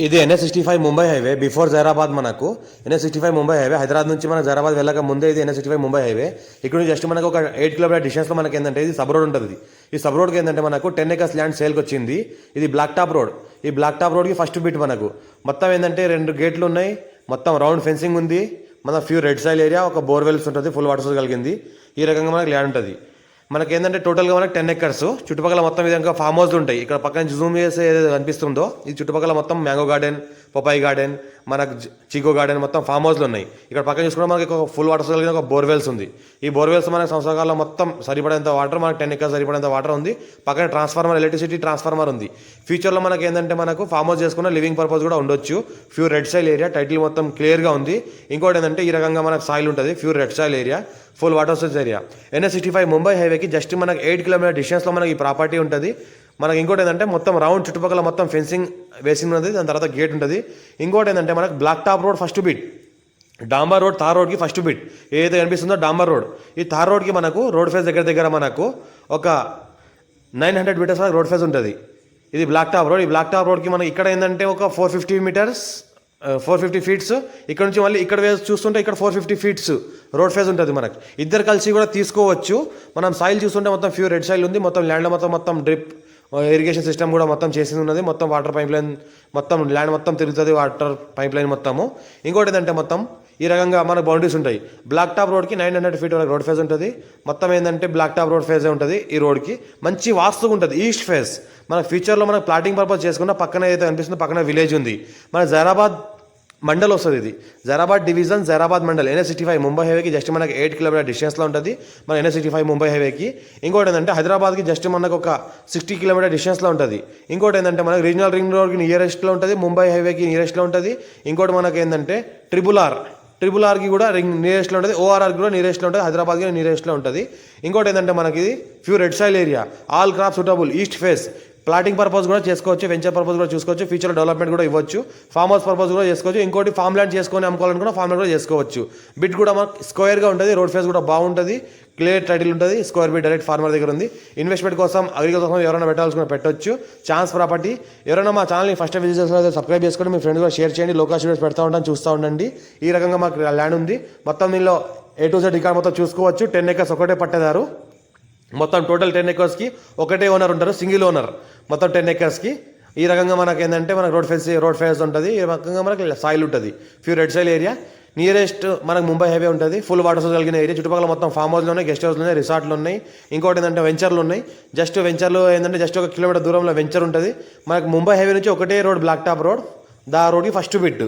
ఇది NH65 Mumbai highway before Zaheerabad. మనకు NH65 Mumbai highway Hyderabad నుంచి మనకు జైరాబాద్ వెళ్ళక ముందే ఇది NH65 ముంబై హైవే. ఇక్కడ నుంచి జస్ట్ మనకు ఒక 8 కిలోమీటర్ డిస్టెన్స్లో మనకి ఏంటంటే ఇది సబ్ రోడ్ ఉంటుంది. ఈ సబ్ రోడ్కి ఏంటంటే మనకు 10 acres ల్యాండ్ సేల్కి వచ్చింది. ఇది బ్లాక్ టాప్ రోడ్. ఈ బ్లాక్ టాప్ రోడ్కి ఫస్ట్ బిట్ మనకు మొత్తం ఏంటంటే 2 గేట్లు ఉన్నాయి, మొత్తం రౌండ్ ఫెన్సింగ్ ఉంది, మన ఫ్యూ రెడ్ సైల్ ఏరియా, ఒక బోర్వెల్స్ ఉంటుంది, ఫుల్ వాటర్ సోర్స్ కలిగింది. ఈ రకంగా మనకు ల్యాండ్ ఉంటుంది. మనకి ఏంటంటే టోటల్గా మనకి 10 acres. చుట్టుపక్కల మొత్తం విధంగా ఫామ్ హౌస్లు ఉంటాయి. ఇక్కడ పక్కన జూమ్ చేస్తే ఏదైతే కనిపిస్తుందో ఈ చుట్టుపక్కల మొత్తం మ్యాంగో గార్డెన్, పపాయి గార్డెన్, మనకు చికో గార్డెన్, మొత్తం ఫామ్ హౌస్లు ఉన్నాయి. ఇక్కడ పక్కన చూసుకుంటే మనకి ఒక ఫుల్ వాటర్ కలిగిన ఒక బోర్వెల్స్ ఉంది. ఈ బోర్వెల్స్ మనకి సంవత్సరాల్లో మొత్తం సరిపడేంత వాటర్, మనకి 10 acres సరిపడేంత వాటర్ ఉంది. పక్కన ట్రాన్స్ఫార్మర్, ఎలక్ట్రిసిటీ ట్రాన్స్ఫార్మర్ ఉంది. ఫ్యూచర్లో మనకి ఏంటంటే మనకు ఫామ్ హౌస్ చేసుకున్న లివింగ్ పర్పస్ కూడా ఉండొచ్చు. ఫ్యూ రెడ్ సైల్ ఏరియా, టైటిల్ మొత్తం క్లియర్గా ఉంది. ఇంకోటి ఏంటంటే ఈ రకంగా మనకు సాయిల్ ఉంటుంది, few red సైల్ area, full water source area. NH65 Mumbai హైవేకి జస్ట్ మనకి 8 కిలోమీటర్ డిస్టెన్స్లో మనకి ఈ ప్రాపర్టీ ఉంటుంది. మనకి ఇంకోటి ఏంటంటే మొత్తం రౌండ్ చుట్టుపక్కల మొత్తం ఫెన్సింగ్ వేసి ఉన్నది, దాని తర్వాత గేట్ ఉంటుంది. ఇంకోటి ఏంటంటే మనకు black top road first bit, డాంబర్ రోడ్, తార్ రోడ్కి ఫస్ట్ బిట్ ఏదైతే కనిపిస్తుందో డాంబర్ రోడ్. ఈ తార్ రోడ్కి మనకు రోడ్ ఫేస్ దగ్గర మనకు ఒక 900 మీటర్స్ వరకు రోడ్ ఫేస్ ఉంటుంది. ఇది బ్లాక్ టాప్ రోడ్. ఈ బ్లాక్ టాప్ రోడ్కి మనకి ఇక్కడ ఏంటంటే ఒక 450 ఫీట్స్. ఇక్కడ నుంచి మళ్ళీ ఇక్కడ చూస్తుంటే ఇక్కడ 450 ఫీట్స్ రోడ్ ఫేజ్ ఉంటుంది. మనకి ఇద్దరు కలిసి కూడా తీసుకోవచ్చు. మనం సాయిల్ చూస్తుంటే మొత్తం ఫ్యూ రెడ్ సాయిల్ ఉంది. మొత్తం ల్యాండ్ మొత్తం డ్రిప్ ఇరిగేషన్ సిస్టమ్ కూడా మొత్తం చేసింది ఉన్నది. మొత్తం వాటర్ పైప్ లైన్, మొత్తం ల్యాండ్ మొత్తం తిరుగుతుంది, వాటర్ పైప్ లైన్ మొత్తము. ఇంకోటి ఏంటంటే మొత్తం ఈ రకంగా మనకు బౌండరీస్ ఉంటాయి. బ్లాక్ టాప్ రోడ్కి 900 ఫీట్ వరకు రోడ్ ఫేజ్ ఉంటుంది. మొత్తం ఏంటంటే బ్లాక్ టాప్ రోడ్ ఫేజే ఉంటుంది. ఈ రోడ్కి మంచి వాస్తుగా ఉంటుంది, ఈస్ట్ ఫేజ్. మన ఫ్యూచర్లో మనకు ప్లాటింగ్ పర్పస్ చేసుకున్న పక్కన ఏదైతే కనిపిస్తుందో పక్కన విలేజ్ ఉంది. మన జైరాబాద్ మండల్ వస్తుంది. ఇది జైరాబాద్ డివిజన్, జైరాబాద్ మండల్. NH65 ముంబై హైవేకి జస్ట్ మనకి 8 కిలోమీటర్ డిస్టెన్స్లో ఉంటుంది మన NH65 ముంబై హైవేకి. ఇంకోటి ఏంటంటే హైదరాబాద్కి జస్ట్ మనకు ఒక 60 కిలోమీటర్ డిస్టెన్స్లో ఉంటుంది. ఇంకోటి ఏంటంటే మనకి రీజనల్ రింగ్ రోడ్కి నియరెస్ట్లో ఉంటుంది, ముంబై హైవేకి నియరెస్ట్లో ఉంటుంది. ఇంకోటి మనకి ఏంటంటే ట్రిపుల్ ఆర్కి కూడా నియరెస్ట్లో ఉంటుంది, ORRకి కూడా నియరెస్ట్లో ఉంటుంది, హైదరాబాద్కి నియరెస్ట్లో ఉంటుంది. ఇంకోటి ఏంటంటే మనకి ఇది few red soil area, all crop suitable, east face. Plotting purpose కూడా చేసుకోవచ్చు, వెంచర్ పర్పస్ కూడా చూసుకోవచ్చు, ఫ్యూచర్ డెవలప్మెంట్ కూడా ఇవ్వచ్చు, ఫామ్ హౌస్ పర్పస్ కూడా చేసుకోవచ్చు. ఇంకోటి ఫామ్ ల్యాండ్ చేసుకొని అమ్ముకోవాలనుకున్న ఫామ్ ల్యాండ్ కూడా చేసుకోవచ్చు. బిట్ కూడా మనకు స్క్వేర్గా ఉంటుంది, రోడ్ ఫేస్ కూడా బాగుంటుంది, క్లియర్ టైటిల్ ఉంటుంది, స్క్వేర్ బిట్ డైరెక్ట్ ఫార్మర్ దగ్గర ఉంది. ఇన్వెస్ట్మెంట్ కోసం, అగ్రికల్చర్ కోసం ఎవరైనా పెట్టాల్సిన పెట్టొచ్చు. Chance property. ఎవరైనా మా ఛానల్ని ఫస్ట్ విజిట్ చేసిన సబ్స్క్రైబ్ చేసుకొని మీ ఫ్రెండ్స్ కూడా షేర్ చేయండి. లోకల్ స్టూడియోస్ పెడతా ఉంటాను, చూస్తూ ఉండండి. ఈ రకంగా మాకు ల్యాండ్ ఉంది. మొత్తం దీనిలో A to Z రికార్డ్ మొత్తం చూసుకోవచ్చు. 10 acres ఒకటే పట్టేదారు. మొత్తం టోటల్ 10 acresకి ఒకటే ఓనర్ ఉంటారు, సింగిల్ ఓనర్. మొత్తం 10 acresకి ఈ రకంగా మనకి ఏంటంటే మనకు రోడ్ ఫేస్ ఉంటుంది. ఈ రకంగా మనకి సాయిల్ ఉంటుంది, few red soil area. Nearest మనకు ముంబై హైవే ఉంటుంది, ఫుల్ వాటర్ సోర్స్ కలిగిన ఏరియా. చుట్టుపక్కల మొత్తం ఫామ్ హౌస్లు ఉన్నాయి, గెస్ట్ హౌస్లు ఉన్నాయి, రిసార్ట్లు ఉన్నాయి. ఇంకోటి ఏంటంటే వెంచర్లు ఉన్నాయి. వెంచర్లు ఏంటంటే జస్ట్ 1 కిలోమీటర్ దూరంలో వెంచర్ ఉంటుంది. మనకు ముంబై హైవే నుంచి ఒకటే రోడ్, బ్లాక్ టాప్ రోడ్. దా రోడ్కి ఫస్ట్ బిట్.